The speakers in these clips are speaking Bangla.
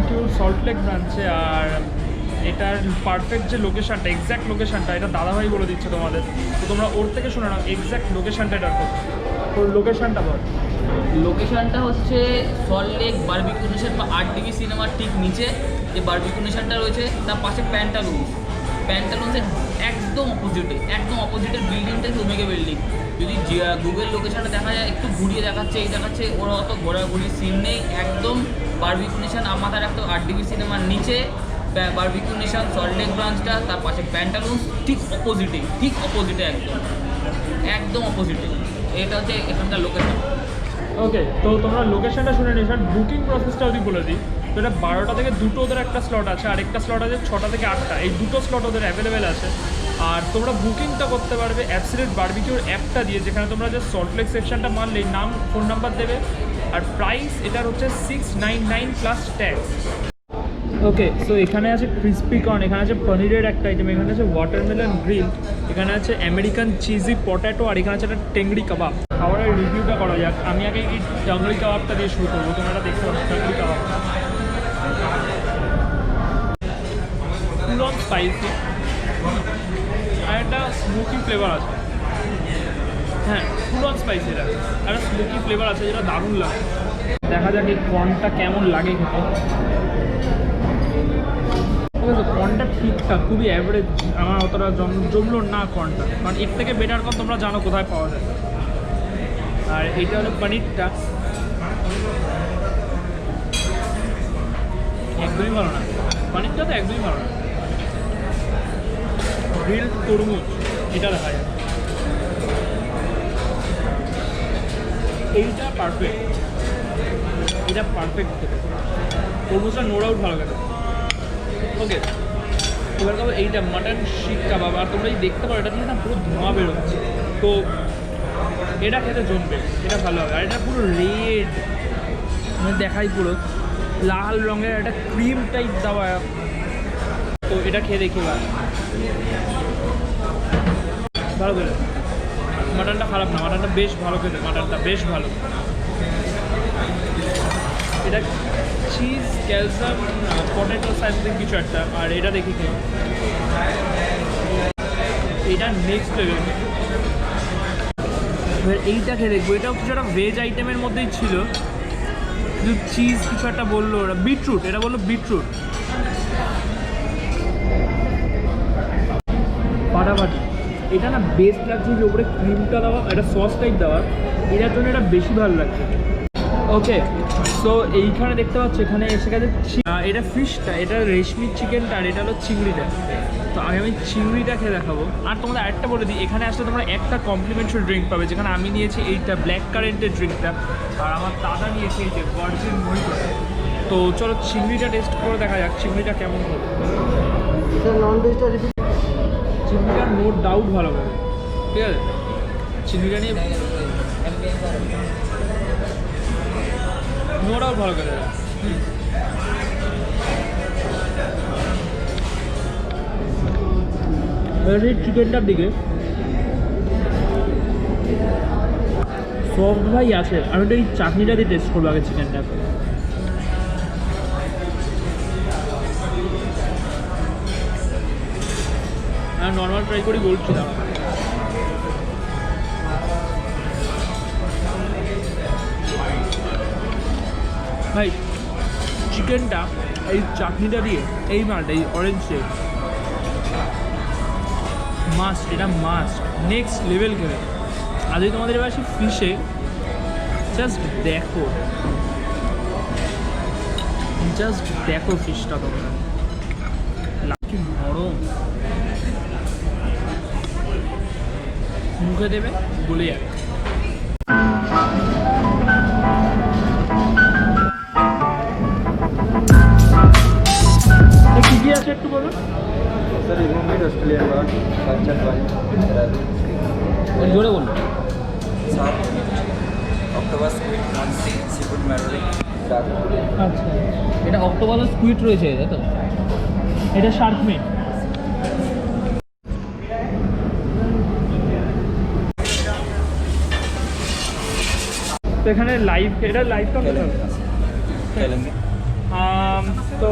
বারবিকিউর সল্টলেক ব্রাঞ্চে। আর এটার পারফেক্ট যে লোকেশানটা, এক্স্যাক্ট লোকেশানটা, এটা দাদাভাই বলে দিচ্ছে তোমাদের, তো তোমরা ওর থেকে শুনে নাও এক্স্যাক্ট লোকেশানটা এটার কোথায়। ওর লোকেশানটা বল। লোকেশনটা হচ্ছে সল্টলেক বারবিকিউ নেশন বা আরডিবি সিনেমার ঠিক নিচে যে বারবিকিউ নেশনটা রয়েছে তার পাশে প্যান্টালুন্সের একদম অপোজিটের বিল্ডিংটা হচ্ছে ওমেগা বিল্ডিং। যদি গুগল লোকেশনটা দেখা যায়, একটু ঘুরিয়ে দেখাচ্ছে ওরা অত ঘোরাঘুরির সিন নেই, একদম বারবিকিউ নেশন আমাদের একটা আরডিবি সিনেমার নিচে বারবিকিউ নেশন সল্টলেক ব্রাঞ্চটা, তার পাশে প্যান্টালুন্স ঠিক অপোজিটে একদম অপোজিটে। এটা হচ্ছে এখানকার লোকেশন। ওকে, তো তোমরা লোকেশনটা শুনে নিয়েছো। বুকিং প্রসেসটা যদি বলে দিই, তো এটা 12টা থেকে 2টো ওদের একটা স্লট আছে, আর একটা স্লট আছে 6টা থেকে 8টা। এই দুটো স্লট ওদের অ্যাভেলেবেল আছে। আর তোমরা বুকিংটা করতে পারবে অ্যাবসলিউট বারবিকিউর অ্যাপটা দিয়ে, যেখানে তোমরা যে সল্টলেক সেকশনটা মানলেই নাম, ফোন নাম্বার দেবে। আর প্রাইস এটার হচ্ছে 699 প্লাস ট্যাক্স। ওকে, সো এখানে আছে ক্রিসপি কর্ন, এখানে আছে পনিরের একটা আইটেম, এখানে আছে ওয়াটারমেলন গ্রিল, এখানে আছে আমেরিকান চিজি পটেটো, আর এখানে আছে একটা টেংরি কাবাব। খাবারের রিভিউটা করা যাক। আমি আগে এই টাংরি কাবাবটা দিয়ে শুরু করবো। তোমরা দেখতে পাচ্ছ টাংরি কাবাবটা ফুল অন স্পাইসি, আর একটা স্মোকি ফ্লেভার আছে। হ্যাঁ, ফুল অন স্পাইসি, এটা একটা স্মোকি ফ্লেভার আছে যেটা দারুণ লাগে। দেখা যাক এই কর্নটা কেমন লাগে খেতে। কর্নটা ঠিকঠাক, খুবই অ্যাভারেজ, আমার অতটা জমলো না কর্নটা, কারণ এর থেকে বেটার কর্ন তোমরা জানো কোথায় পাওয়া যায়। আর এইটা হলো পনিরটা, একদমই ভালো না, পনিরটা তো একদমই ভালো না। গ্রিল তরমুজ এটা দেখা যায়, এইটা পারফেক্ট, এটা পারফেক্ট খেতে। তরমুজটা নো ডাউট ভালো খেতে। ওকে, এবার খাবো এইটা মাটন শিক কাবাব। আর তোমরা দেখতে পারো এটা দিয়ে না পুরো ধোঁয়া বেরোচ্ছে, তো এটা খেতে জমবে, এটা ভালো হবে। আর এটা পুরো রেড, মানে দেখাই পুরো লাল রঙের একটা ক্রিম টাইপ দেওয়া, তো এটা খেয়ে দেখি ভালো খেলে। মাটনটা খারাপ না, মাটনটা বেশ ভালো খেতে, মাটনটা বেশ ভালো। এটা চিজ ক্যালসিয়াম পটেটো সামথিং কিছু একটা। আর এটা দেখি কি, এটা নেক্সট লেভেল। এবার এইটা খেয়ে দেখবো, এটাও কিছু একটা ভেজ আইটেমের মধ্যেই ছিল, কিছু চিজ কিছু একটা বললো ওরা, বিটরুট, এটা বললো বিটরুট ফাটাফাটি। এটা না বেস্ট লাগছে যে ওপরে ক্রিমটা দেওয়া, এটা সস টাইপ দেওয়া, এটার জন্য এটা বেশি ভালো লাগছে। ওকে, সো এইখানে দেখতে পাচ্ছ এখানে এসে গেছে এটা ফিশটা, এটা রেশমি চিকেনটা, আর এটা হলো চিংড়িটা। তো আমি চিংড়িটা খেয়ে দেখাবো। আর তোমাদের আরেকটা বলে দিই, এখানে আসলে তোমরা একটা কমপ্লিমেন্টারি ড্রিঙ্ক পাবে, যেখানে আমি নিয়েছি এইটা ব্ল্যাক কারেন্টের ড্রিঙ্কটা, আর আমার দাদা নিয়েছে এই যে ভার্জিন মহিতো। তো চলো চিংড়িটা টেস্ট করে দেখা যাক চিংড়িটা কেমন হবে। চিংড়িটা নো ডাউট ভালো হবে, ঠিক আছে। চিংড়িটা নিয়ে নো ডাউট ভালো করে। চিকেনটার দিকে সফট ভাই আছে, আমি তো এই চাটনিটা দিয়ে টেস্ট করবো আগে চিকেনটা। আর নর্মাল ট্রাই করি বলছিলাম। ভাই চিকেনটা এই চাটনিটা দিয়ে, এই মালটা এই অরেঞ্জ শেক মাস্ট, এটা মাস্ট, নেক্সট লেভেল খেলে। আর যদি তোমাদের এবার আসি ফিশে, জাস্ট দেখো ফিশটা তোমরা, কি নরম, মুখে দেবে বলে যাবে। কি কি আছে একটু বলো। Sir homemade Australian bar culture by জোরে বললো। साथ অক্টোপাস স্কুইড মানসি সিফুড ম্যারোলিং। আচ্ছা, এটা অক্টোপাস স্কুইড রয়েছে, তাই তো? এটা শার্ক মিট। তো এখানে লাইভ, এটা লাইভটা খেলেঙ্গে তো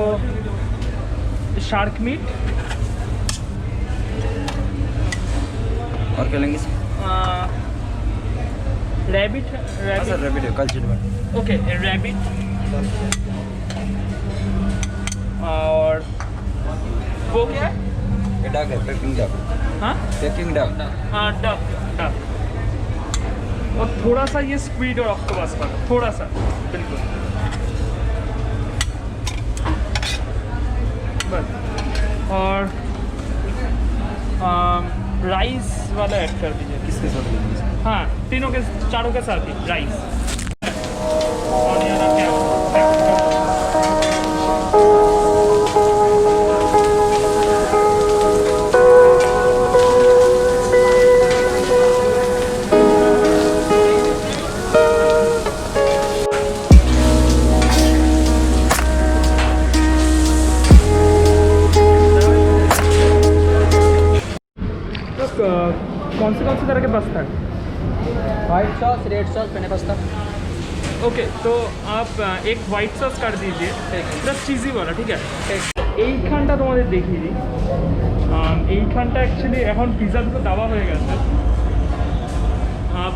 शार्क मीट और क्या लेंगे रैबिट सर रेबिट है कल चिट ओके रैबिट और वो क्या है ये डक है पेकिंग डक हाँ पेकिंग डक हाँ डक डक और थोड़ा सा ये स्क्वीड और ऑक्टोपस का थोड़ा सा बिल्कुल बस और राइस वाला ऐड कर दीजिए किसके साथ लेंगे हाँ तीनों के चारों के साथ ही राइस और ये ना क्या कौन से तरह के पास्ता है white sauce red sauce penne pasta okay तो आप एक হোয়াইট সস কাট দিয়েছে প্লাস চিজি वाला ঠিক আছে এইখানটা তোমাদের দেখিয়ে দিই এইখানটা অ্যাকচুয়ালি এখন পিৎজা দুটো দেওয়া হয়ে গেছে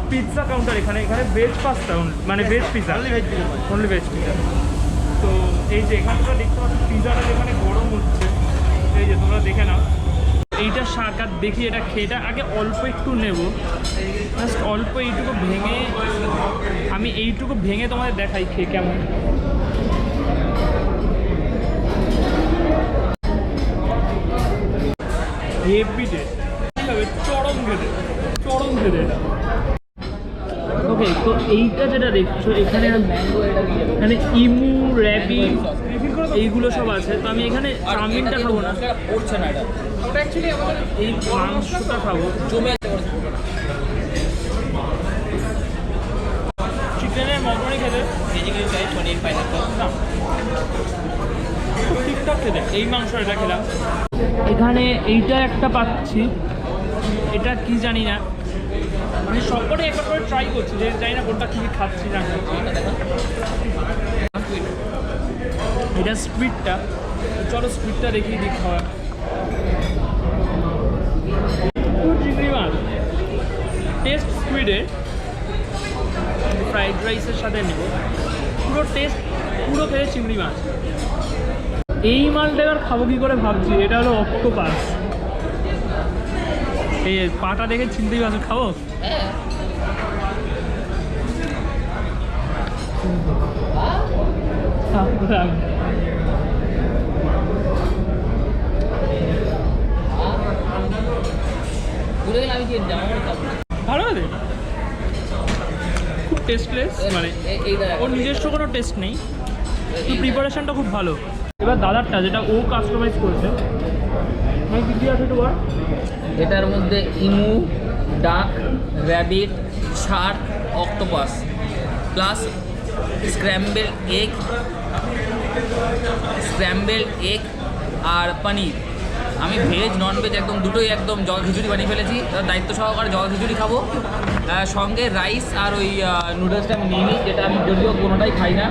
পিৎজা কাউন্টার এখানে এখানে ভেজ পাস্তা মানে veg pizza only veg pizza তো এই যে এখানটা দেখতে পাচ্ছ পিৎজাটা যেখানে গরম হচ্ছে এই যে তোমরা দেখে নাও এইটা শাক আর দেখি এটা খেয়েটা আগে অল্প একটু নেব জাস্ট অল্প এইটুকু ভেঙে আমি এইটুকু ভেঙে তোমাদের দেখাই খেয়ে কেমন হেভি ডে চরম খেতে এটা ওকে তো এইটা যেটা দেখছো এখানে এখানে ইমু র্যাবিট এইগুলো সব আছে তো আমি এখানে চাউমিনটা খাবো না পড়ছে না এটা ওটা অ্যাকচুয়ালি আমাদের এই মাংসটা খাবো জমে চিকেনের মটনই খেতে ভেজিটেবল চাই পনির পাইনাপল ঠিকঠাক খেতে এই মাংস এটা খেলাম এখানে এইটা একটা পাচ্ছি এটা কি জানি না মানে সবকটাই একবার করে ট্রাই করছি যে জানি না কোনটা কী খাচ্ছি না এটা স্কুইডটা চলো স্কুইডটা দেখিয়ে দিই খাওয়া চিংড়ি মাছ টেস্ট স্কুইডের ফ্রাইড রাইসের সাথে নেব পুরো টেস্ট পুরো খেয়ে চিংড়ি মাছ এই মালটা এবার খাবো কী করে ভাবছি এটা হলো অক্টোপাস এই পাটা দেখে চিংড়ি মাছ খাবো আমি কি ভালো লাগে খুব টেস্টলেস মানে ওর নিজস্ব কোনো টেস্ট নেই তো প্রিপারেশনটা খুব ভালো এবার দাদারটা যেটা ও কাস্টমাইজ করেছে মানে কী কী আছে একটু বল এটার মধ্যে emu duck rabbit shark octopus plus scramble egg আর পনির আমি ভেজ নন ভেজ একদম দুটোই একদম জল খিচুড়ি বানিয়ে ফেলেছি দায়িত্ব সহকারে জল খিচুড়ি খাবো সঙ্গে রাইস আর ওই নুডলসটা আমি নিয়ে নিই যেটা আমি যদিও কোনোটাই খাই না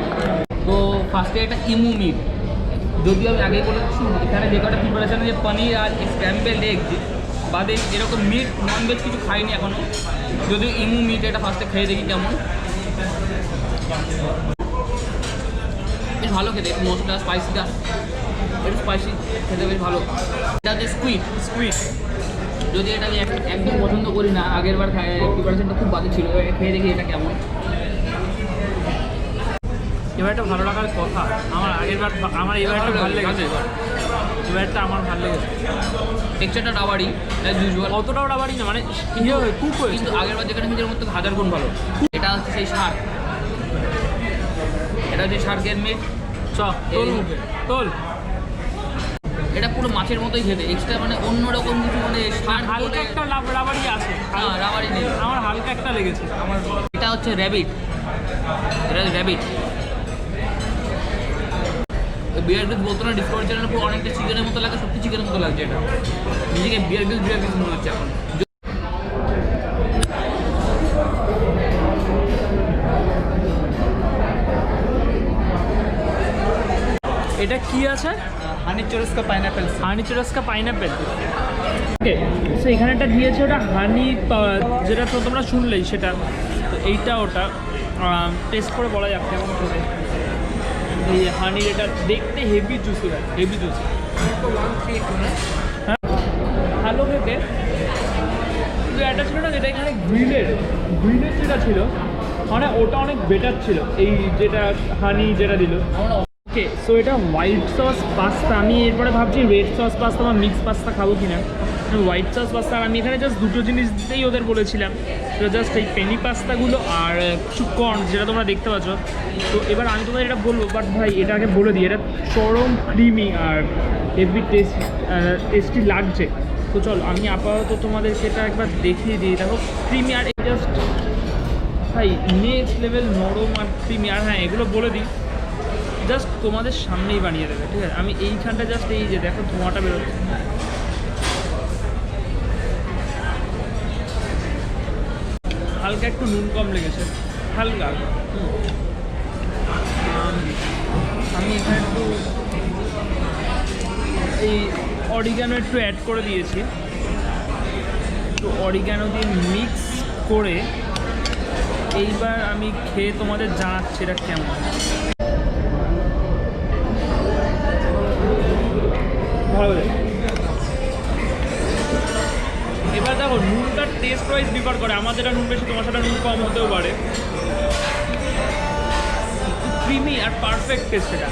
তো ফার্স্টে একটা ইমু মিট যদিও আমি আগেই বলেছি এখানে যে কটা প্রিপারেশন আছে পনির আর স্ক্র্যাম্বেল এগ বাদে এরকম মিট নন ভেজ কিছু খাইনি এখনও যদিও ইমু মিট এটা ফার্স্টে খেয়ে দেখি কেমন বেশ ভালো খেতে একটু মশলা স্পাইসিটা একটু স্পাইসি খেতে বেশ ভালো এটা হচ্ছে স্কুইড যদি এটা আমি একদম পছন্দ করি না আগের বার প্রিপারেশনটা খুব বাজে ছিল খেয়ে দেখি এটা কেমন এবার একটা ভালো লাগার কথা আমার আগেরবার আমার এবারটা ভালো লেগেছে এবারটা আমার ভালো লেগেছে টেক্সচারটা রাবারি অ্যাজ ইউজুয়াল অতটাও রাবারি না মানে কুক হয়েছে কিন্তু আগেরবার যেখানে নিজের মধ্যে 1000 গুণ ভালো এটা হচ্ছে সেই শার্ক এটা হচ্ছে শার্কের মিট তোল মুখে তোল এটা পুরো মাছের মতোই খেতে এক্সট্রা মানে অন্যরকম কিছু মানে শার্ক হালকা একটা রাবারি আছে হ্যাঁ রাবারি নেই আমার হালকা একটা লেগেছে আমার এটা হচ্ছে র্যাবিট এটা র্যাবিট বিয়ার গ্রিলস বলতো না ডিসকভারি চ্যানেলের পুরো অনেকটা চিকেনের মতো লাগে সত্যি চিকেনের মতো লাগছে এটা নিজেকে বিয়ার গ্রিলস মনে হচ্ছে এখন এটা কি আছে হানি চোরস্কা পাইনাপেল হানি চুরাস্কা পাইনাপেল। ওকে, সো এখানে একটা দিয়েছে ওটা হানি, যেটা তো তোমরা শুনলেই সেটা। তো এইটা ওটা টেস্ট করে বলা যাক কেমন করে। এই হানির এটা দেখতে হেভি জুসি হয়, হেভি জুসি। হ্যাঁ, ভালো খেতে। কিন্তু একটা ছিল না যেটা এখানে গ্রিলের যেটা ছিল, মানে ওটা অনেক বেটার ছিল এই যেটা হানি যেটা দিল। ওকে, সো এটা হোয়াইট সস পাস্তা। আমি এরপরে ভাবছি রেড সস পাস্তা বা মিক্স পাস্তা খাবো কিনা। হোয়াইট সস পাস্তা, আমি এখানে জাস্ট দুটো জিনিস দিতেই ওদের বলেছিলাম, তো জাস্ট এই পেনি পাস্তাগুলো আর কিছু কর্ন যেটা তোমরা দেখতে পাচ্ছ। তো এবার আমি তোমাদের এটা বলবো, বাট ভাই এটা আগে বলে দিই, এটা চরম ক্রিমি আর হেভি টেস্টি লাগছে। তো চলো আমি আপাতত তোমাদের সেটা একবার দেখিয়ে দিই। দেখো ক্রিমি আর জাস্ট ভাই নেক্সট লেভেল নরম আর ক্রিমি। আর হ্যাঁ, এগুলো বলে দিই জাস্ট তোমাদের সামনেই বানিয়ে দেবে, ঠিক আছে? আমি এইখানটা জাস্ট এই যে দেখো ধোঁয়াটা বেরোচ্ছে, হালকা একটু নুন কম লেগেছে, হালকা। আমি এখানে একটু এই অরিগানো একটু অ্যাড করে দিয়েছি। তো অরিগানো দিয়ে মিক্স করে এইবার আমি খেয়ে তোমাদের জানাচ্ছি এটা কেমন। ভালো লাগে। এবার দেখো নুনটার টেস্ট ওয়াইজ ডিফার করে, আমার যেটা নুন বেশি তোমার সেটা নুন কম হতেও পারে। ক্রিমি আর পারফেক্ট টেস্ট এটা।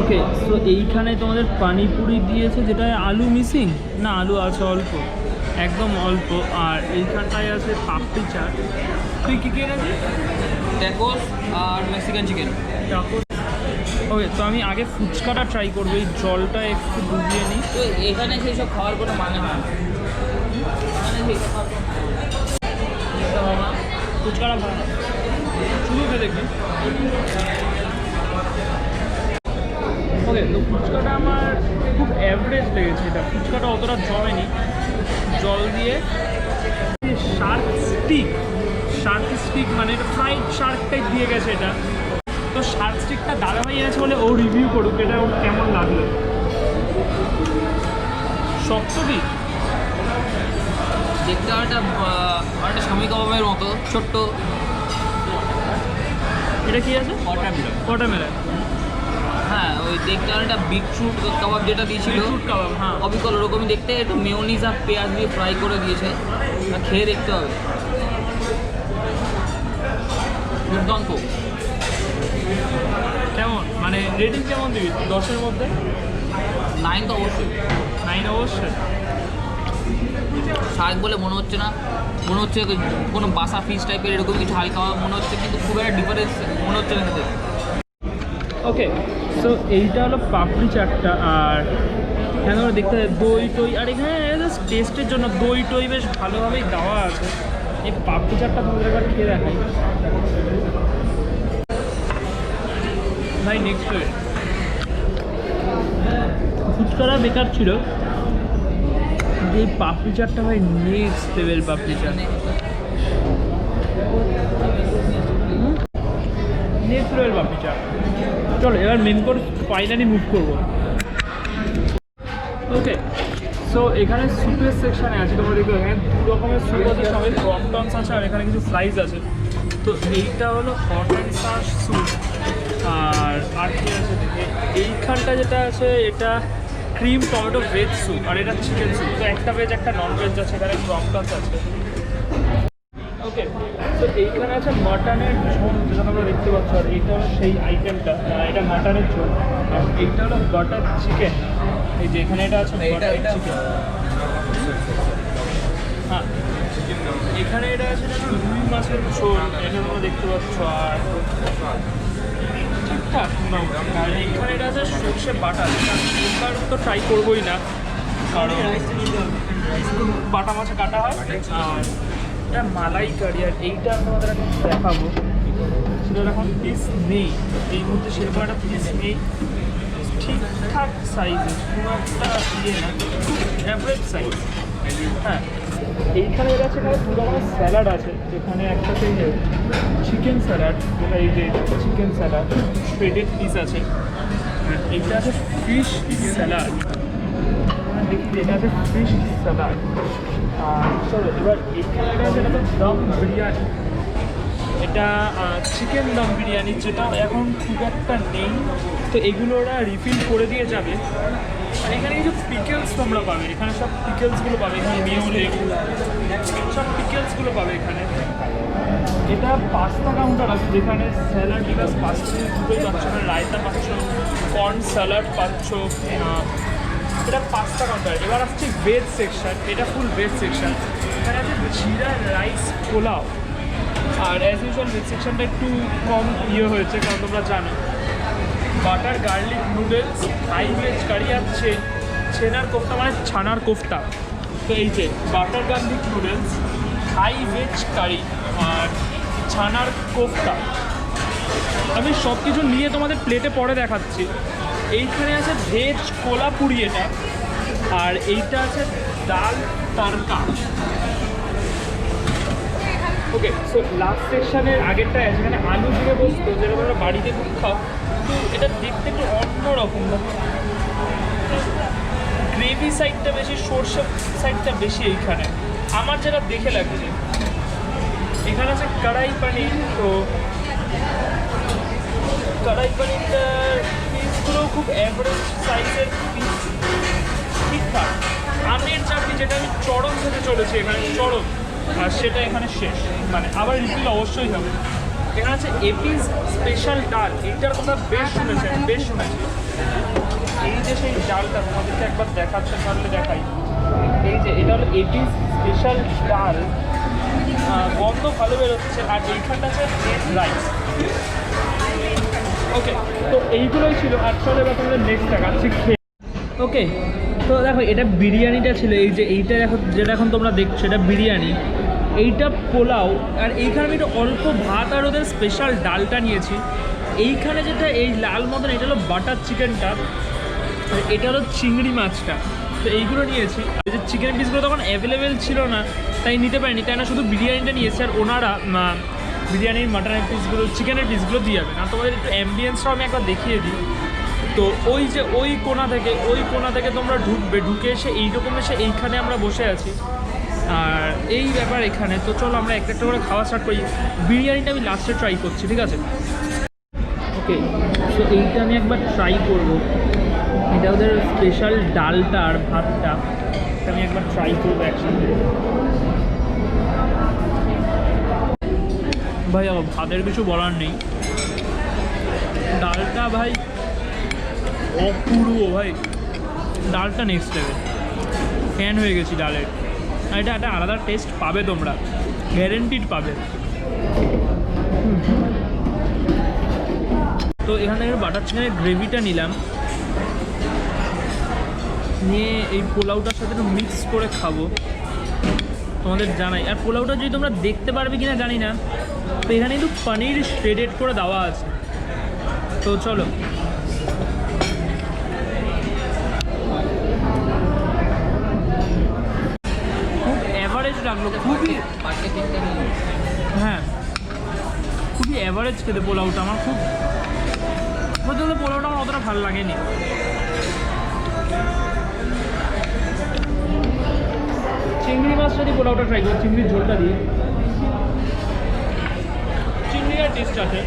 ওকে, তো এইখানে তোমাদের পানিপুরি দিয়েছে যেটা আলু মিসিং না, আলু আছে অল্প, একদম অল্প। আর এইখানটায় আছে পাপড়ি চাট। তুই কী কী এনেছিস? ট্যাকোস আর মেক্সিকান চিকেন। টাকোস। ওকে, তো আমি আগে ফুচকাটা ট্রাই করবো, এই জলটা একটু ডুবিয়ে নিই। তো এখানে সেই সব খাওয়ার কোনো মানে হয় না, মানে ফুচকাটা ভালো, শুধু খেয়ে দেখবি। ওকে, তো ফুচকাটা আমার খুব অ্যাভারেজ লেগেছে। এটা ফুচকাটা অতটা জমেনি, জল দিয়ে শার্ক স্টিক মানে এটা ফ্রাইড শার্ক টাইপ দিয়ে গেছে এটা। তো শার্ক স্টিকটা দাদাভাই এনেছে বলে ও রিভিউ করুক এটা ওর কেমন লাগলো। শক্ত কি দেখতে অনেকটা স্বামী কাবাবের মতো ছোট্ট। এটা কি আছে? ওয়াটারমেলন। হ্যাঁ, ওই দেখতে অনেকটা বিটরুট কাবাব যেটা দিয়েছিল, বিটরুট কাবাব, হ্যাঁ। অবিকল ওরকমই দেখতে, একটু মেয়োনিজ আর পেঁয়াজ দিয়ে ফ্রাই করে দিয়েছে। খেয়ে দেখতে হবে, দুর্দান্ত। কেমন মানে রেটিং কেমন দিবি 10-এর মধ্যে? 9 তো অবশ্যই, 9 অবশ্যই। শাক বলে মনে হচ্ছে না, মনে হচ্ছে কোনো বাসা ফিশ টাইপের এরকম কিছু হালকা মনে হচ্ছে, কিন্তু খুব একটা ডিফারেন্স মনে হচ্ছে না খেতে। ওকে, সো এইটা হলো পাপড়ি চাটটা। আর এখানে আমরা দেখতে পাই দই টই, আর এখানে জাস্ট টেস্টের জন্য দই টই বেশ ভালোভাবেই দেওয়া আছে। এই পাপড়ি চাটটা তোমাদের একবার খেয়ে দেখাই ভাই। Next level. ফুচকাটা বেকার ছিল, যে পাপড়ি চাটটা ভাই নেক্সট লেভেল পাপড়ি চাট, নেক্সট লেভেল পাপড়ি চাট। চলো এবার মেন কোর্স ফাইনালি মুভ করবো। ওকে, সো এখানে স্যুপের সেকশানে আছে, তোমরা দেখবে এখানে দু রকমের স্যুপ আছে, সবাই ক্রমটনস আছে আর এখানে কিছু ফ্রাইজ আছে। তো এইটা হলো হট অ্যান্ড সাস স্যুপ। আর কি আছে দেখে, এইখানটা যেটা আছে এটা ক্রিম টমেটো ভেজ স্যুপ, আর এটা চিকেন স্যুপ। তো একটা ভেজ একটা নন ভেজ আছে, এখানে ক্রমটনস আছে। ওকে, তো এইখানে আছে মাটনের ঝোল যেটা তোমরা দেখতে পাচ্ছ, আর এইটা হলো সেই আইটেমটা, এটা মাটনের ঝোল। আর এইটা হলো বাটার চিকেন, এই যে এখানে এটা আছে বাটার চিকেন। হ্যাঁ, এখানে এটা আছে রুই মাছের ঝোল, এটা তোমরা দেখতে পাচ্ছ। আর ঠিকঠাক, আর এইখানে এটা আছে সর্ষে বাটা, এবার তো ট্রাই করবোই না কারণ বাটা মাছে কাটা হয়। আর এটা মালাই কারি, আর এইটা তোমাদের এখন দেখাবো, সেটা এখন পিস নেই এই মুহূর্তে, সেরকম একটা পিস নেই, ঠিকঠাক সাইজের, কোনো একটা ইয়ে না, অ্যাভারেজ সাইজ। হ্যাঁ, এইখানে এটা আছে, এখানে দু রকমের স্যালাড আছে। এখানে একটা সেই চিকেন স্যালাড, যেটা এই যে চিকেন স্যালাড শ্রেডেড পিস আছে। হ্যাঁ এইটা আছে ফিশ স্যালাড, দেখি এটা আছে ফিশ স্যালাড। আর চলো এবার এখানে আছে এটা তো দম বিরিয়ানি, এটা চিকেন দম বিরিয়ানি, যেটা এখন খুব একটা নেই, তো এগুলো ওরা রিফিল করে দিয়ে যাবে। আর এখানে কিছু পিকেলস তোমরা পাবে, এখানে সব পিকেলসগুলো পাবে, এখানে মিউলে সব পিকেলসগুলো পাবে এখানে। এটা পাস্তা কাউন্টার আছে, যেখানে স্যালাড প্লাস পাস্তা দুটোই পাচ্ছ, মানে রায়তা পাচ্ছ, কর্ন স্যালাড পাচ্ছ, এটা পাস্তা কাউন্টার। এবার আসছে ভেজ সেকশন, এটা ফুল ভেজ সেকশন, এখানে আছে জিরা রাইস পোলাও। আর অ্যাজ ইউজুয়াল ভেজ সেকশনটা একটু কম হয়েছে, কারণ তোমরা জানো। বাটার গার্লিক নুডলস, থাই ভেজ কারি আর ছেনার কোফতা, মানে ছানার কোফতা। তো এই যে বাটার গার্লিক নুডলস, থাই ভেজ কারি আর ছানার কোফতা, আমি সব কিছু নিয়ে তোমাদের প্লেটে পরে দেখাচ্ছি। এইখানে আছে ভেজ কোলাপুরি এটা, আর এইটা আছে ডাল তারকা। ওকে, সো লাস্ট সেকশনের আগেরটা যেখানে আলু দিয়ে বসতো, যেটা তোমরা বাড়িতে খুব খাও, তো এটা দেখতে একটু অন্যরকম, গ্রেভি সাইডটা বেশি, সর্ষে সাইডটা বেশি এইখানে আমার যেটা দেখে লাগছে। এখানে আছে কড়াই পানির, তো কড়াই পানিরটার পিসগুলো খুব অ্যাভারেজ সাইজের পিস, ঠিকঠাক। আমের চাটনি, যেটা আমি চরম খেতে চলেছি এখানে, চরম, আর সেটা এখানে শেষ, মানে আবার রিফিল অবশ্যই হবে। এখানে আছে এপিস স্পেশাল ডাল, এইটার কথা বেশ শুনেছেন, বেশ শুনেছি। এই যে সেই ডালটা তোমাদেরকে একবার দেখাচ্ছে, তাহলে দেখাই। এই যে এটা হলো এপিস স্পেশাল ডাল, গন্ধ ভালো বেরোচ্ছে। আর এইখানটা আছে রাইস। ওকে, তো এইগুলোই ছিল। আর চলো এবার তোমাদের নেক্সট দেখাচ্ছি খেয়ে। ওকে, তো দেখো এটা বিরিয়ানিটা ছিল, এই যে এইটা এখন যেটা এখন তোমরা দেখছো এটা বিরিয়ানি, এইটা পোলাও, আর এইখানে আমি একটু অল্প ভাত আর ওদের স্পেশাল ডালটা নিয়েছি। এইখানে যেটা এই লাল মতন, এটা হলো বাটার চিকেনটা, এটা হলো চিংড়ি মাছটা, তো এইগুলো নিয়েছি। এই যে চিকেন পিসগুলো তখন অ্যাভেলেবেল ছিল না, তাই নিতে পারিনি, তাই না শুধু বিরিয়ানিটা নিয়েছি। আর ওনারা বিরিয়ানির মাটনের পিসগুলো, চিকেনের পিসগুলো দিয়ে যাবেন। আর তোমাদের একটু অ্যাম্বিয়েন্সটাও আমি একবার দেখিয়ে দিই। তো ওই যে ওই কোণা থেকে তোমরা ঢুকবে, ঢুকে এসে এইরকম এসে এইখানে আমরা বসে আছি, আর এই ব্যাপার এখানে। তো চলো আমরা একটা একটা করে খাওয়া স্টার্ট করি। বিরিয়ানিটা আমি লাস্টে ট্রাই করছি, ঠিক আছে? ওকে, তো এইটা আমি একবার ট্রাই করবো। এটা ওদের স্পেশাল ডালটা আর ভাতটা, এটা আমি একবার ট্রাই করবো একসাথে। ভাই ভাতের কিছু বলার নেই, ডালটা ভাই অপূর্ব, ভাই ডালটা নেক্সট লেভেল, ফ্যান হয়ে গেছি ডালের। আর এটা একটা আলাদা টেস্ট পাবে তোমরা, গ্যারেন্টিড পাবে। তো এখান থেকে বাটার চিকেনের গ্রেভিটা নিলাম, নিয়ে এই পোলাওটার সাথে একটু মিক্স করে খাবো, তোমাদের জানাই। আর পোলাওটা যদি তোমরা দেখতে পারবে কিনা জানি না, তো এখানে একটু পনির শ্রেডেড করে দেওয়া আছে। তো চলো, খুব অ্যাভারেজ লাগলো, খুবই, হ্যাঁ খুবই অ্যাভারেজ খেতে পোলাওটা। আমার খুব বলতে গেলে পোলাওটা আমার অতটা ভালো লাগেনি। চিংড়ি মাছটা দিয়ে পোলাওটা ট্রাই করো, চিংড়ির ঝোলটা দিয়ে, চিংড়ির টেস্ট আছে।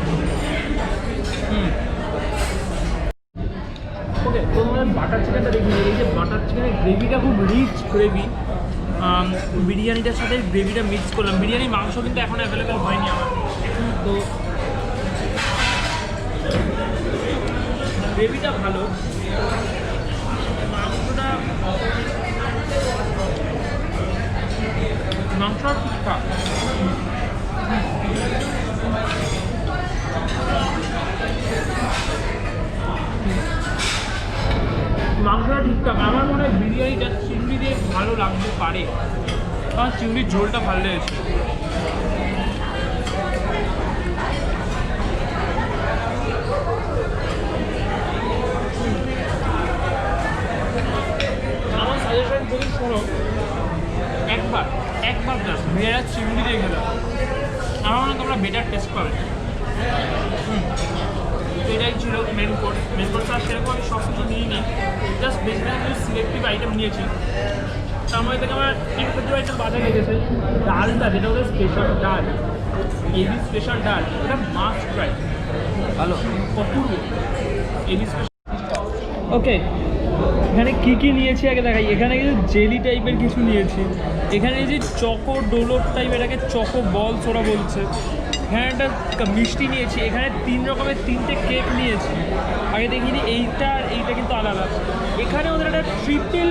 ওকে, তো আমরা বাটার চিকেনটা দেখি। এই যে বাটার চিকেনের গ্রেভিটা খুব রিচ গ্রেভি, বিরিয়ানিটার সাথে গ্রেভিটা মিক্স করলাম। বিরিয়ানির মাংস কিন্তু এখন অ্যাভেলেবেল হয়নি আমার, তো গ্রেভিটা ভালো, মাংসটা ঠিকঠাক। মাংসটা ঠিকঠাক। আমার মনে হয় বিরিয়ানিটা চিংড়ি দিয়ে ভালো লাগতে পারে, কারণ চিংড়ির ঝোলটা ভালো লেগেছে। আমার সাজেশন যদি শোনো, একবার জাস্ট ভেড়া চিংড়ি দিয়ে খেলে আমার মনে হয় তোমরা বেটার টেস্ট পাবে। এটাই ছিল মেন কোর্স। মেন কোর্স আর সেরকম আমি সব কিছু নিয়ে নিই, জাস্ট বেসিক্যালি কিছু সিলেক্টিভ আইটেম নিয়েছি। তার মধ্যে থেকে আমার কিছু আইটেম বাজে লেগেছে। ডালটা যেটা ওদের স্পেশাল ডাল, এবি স্পেশাল ডাল, এটা মাস্ট ট্রাই, ভালো অপূর্ব এবি স্পেশাল। ওকে, এখানে কী নিয়েছি আগে দেখাই। এখানে কিছু জেলি টাইপের কিছু নিয়েছি। এখানে এই যে চকো ডোলপ টাইপ, এটাকে চকো বলস ওরা বলছে। এখানে একটা মিষ্টি নিয়েছি। এখানে 3 রকমের 3টে কেক নিয়েছি। আগে দেখিনি এইটা আর এইটা কিন্তু আলাদা। এখানে ওদের একটা ট্রিপল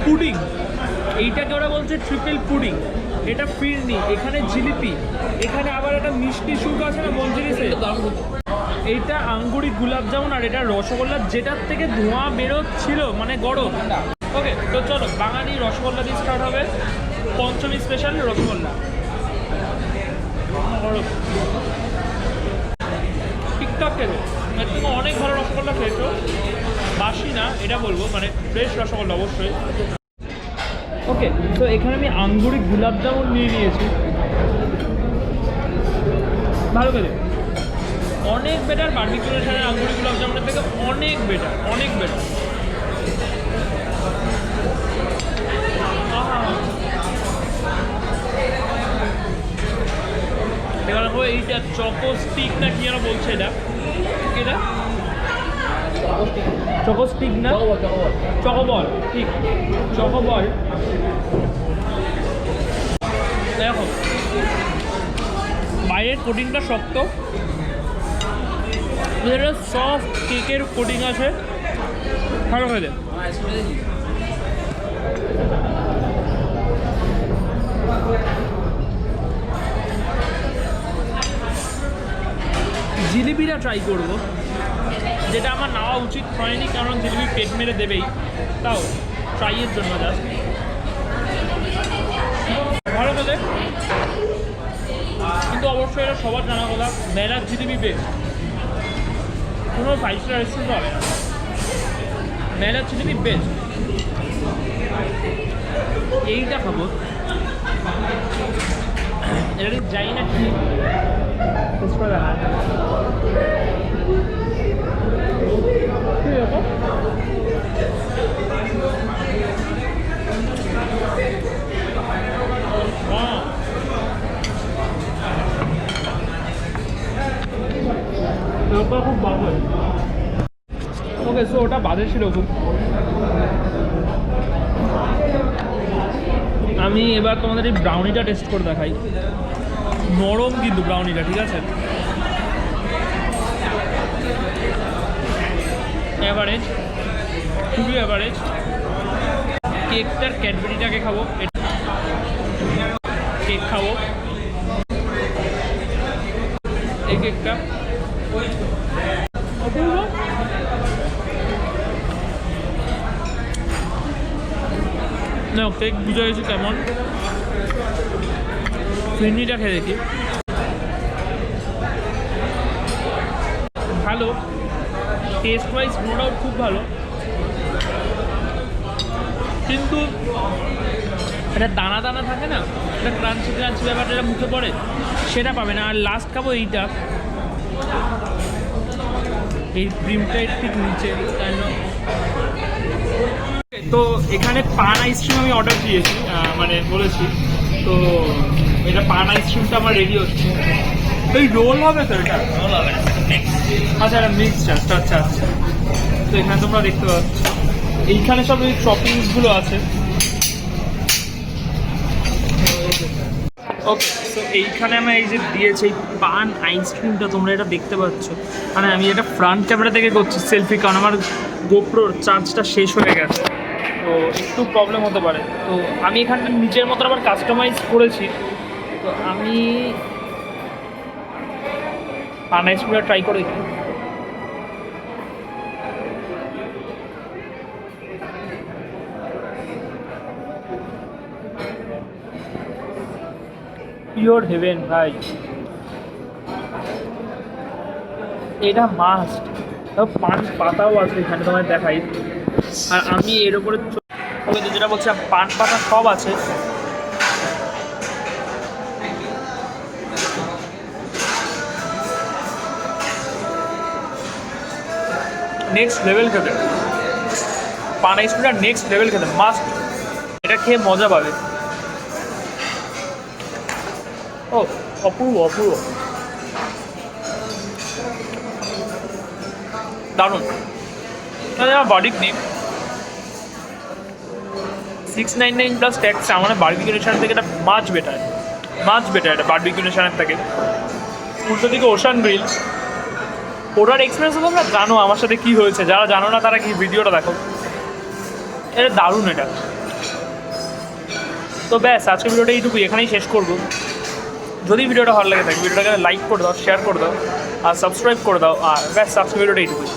পুডিং, এইটাকে ওরা বলছে ট্রিপল পুডিং, এটা ফিরনি। এখানে জিলিপি, এখানে আবার একটা মিষ্টি সুপ আছে না মঞ্জুরিসে, এইটা আঙ্গুরি গুলাব জামুন, আর এটা রসগোল্লা যেটার থেকে ধোঁয়া বেরোচ্ছিল, মানে গরম। ওকে, তো চলো বাঙালি রসগোল্লা দিয়ে স্টার্ট হবে। পঞ্চমী স্পেশাল রসগোল্লা, গরম ঠিকঠাক খেলো। এর থেকে অনেক ভালো রসগোল্লা খেয়েছো, বাসি না এটা বলবো, মানে ফ্রেশ রসগোল্লা অবশ্যই। ওকে, তো এখানে আমি আঙ্গুরি গুলাব জামুন নিয়ে নিয়েছি। ভালো খেলে, অনেক বেটার। বারবিকিউ নেশনের আঙ্গুরি গুলাব জামুনের থেকে অনেক বেটার, অনেক বেটার। এবার দেখো এইটা চকো স্টিক না কি যেন বলছে, এটা এটা চকো স্টিক না চকোবল, ঠিক চকোবল। দেখো বাইরের কোটিংটা শক্ত, সফট কেকের কোটিং আছে, ভালো খেলে। জিলিপিটা ট্রাই করবো, যেটা আমার নেওয়া উচিত হয়নি, কারণ জিলিপি পেট মেরে দেবেই, তাও ট্রাইয়ের জন্য জাস্ট ভালো খেলে। কিন্তু অবশ্যই এটা সবার জানা কথা, মেলার জিলিপি বেস্ট, কোনো 5 স্টার রেস্টুরেন্ট হবে না, মেলার জিলিপি বেস্ট। এইটা খাবো, এটা যাই না ঠিক করে দেখা খুব বাজে। ওকে, সো ওটা বাজে ছিল খুব। আমি এবার তোমাদের এই ব্রাউনিটা টেস্ট করে দেখাই। নরম কিন্তু ব্রাউনিটা, ঠিক আছে, অ্যাভারেজ, খুবই অ্যাভারেজ। কেকটার ক্যাডবেরিটাকে খাবো, কেক খাবো, এই কেকটা না, কেক বুঝে গেছি কেমন। ফিরনিটা খেয়ে দেখি, ভালো, টেস্ট ওয়াইজ নো ডাউট খুব ভালো, কিন্তু এটা দানা দানা থাকে না, এটা ক্রাঞ্চি ক্রাঞ্চি ব্যাপারটা এটা মুখে পড়ে, সেটা পাবে না। আর লাস্ট খাবো এইটা, এই ক্রিমটা ঠিক নিচে। তো এখানে পান আইসক্রিম আমি অর্ডার দিয়েছি, মানে বলেছি, তো এটা পান আইসক্রিমটা আমার রেডি হচ্ছে। তো এই রোল হবে তো, এটা রোল হবে না, আচ্ছা এটা মিক্স জাস্ট, আচ্ছা আচ্ছা। তো এখানে তোমরা দেখতে পাচ্ছ এইখানে সব এই টপিংসগুলো আছে। ওকে, তো এইখানে আমি এই যে দিয়েছি এই পান আইসক্রিমটা, তোমরা এটা দেখতে পাচ্ছ। মানে আমি এটা ফ্রন্ট ক্যামেরা থেকে করছি সেলফি, কারণ আমার গোপ্রোর চার্জটা শেষ হয়ে গেছে, তো একটু প্রবলেম হতে পারে। তো আমি এখানটা নিজের মতো আবার কাস্টমাইজ করেছি। তো আমি পান আইসক্রিমটা ট্রাই করে দেখি। পিওর হেভেন ভাই, এটা মাস্ট। পান পাতাও আছে এখানে, তোমায় দেখাই। আর আমি এর উপরে যেটা বলছি, পান পাতা সব আছে। নেক্সট লেভেল খেতে, পান আইসক্রিমটা নেক্সট লেভেল খেতে, মাস্ট। এটা খেয়ে মজা পাবে। ও অপূর্ব অপূর্ব, দারুণ। তাহলে আমার বার্ডিক নেই 699 প্লাস ট্যাক্স, আমার বারবিকিউ নেশনের থেকে এটা মাছ বেটার এটা বারবিকিউ নেশনের থেকে। উল্টো দিকে ওশান গ্রিল, ওটার এক্সপিরিয়েন্স তোমরা জানো আমার সাথে কী হয়েছে, যারা জানো না তারা কি ভিডিওটা দেখো, এটা দারুণ এটা। তো ব্যাস আজকের ভিডিওটা এইটুকুই, এখানেই শেষ করবো। যদি ভিডিওটা ভালো লাগে থাকে ভিডিওটাকে লাইক করে দাও, শেয়ার করে দাও আর সাবস্ক্রাইব করে দাও, আর ব্যাস আজকের ভিডিওটা এইটুকুই।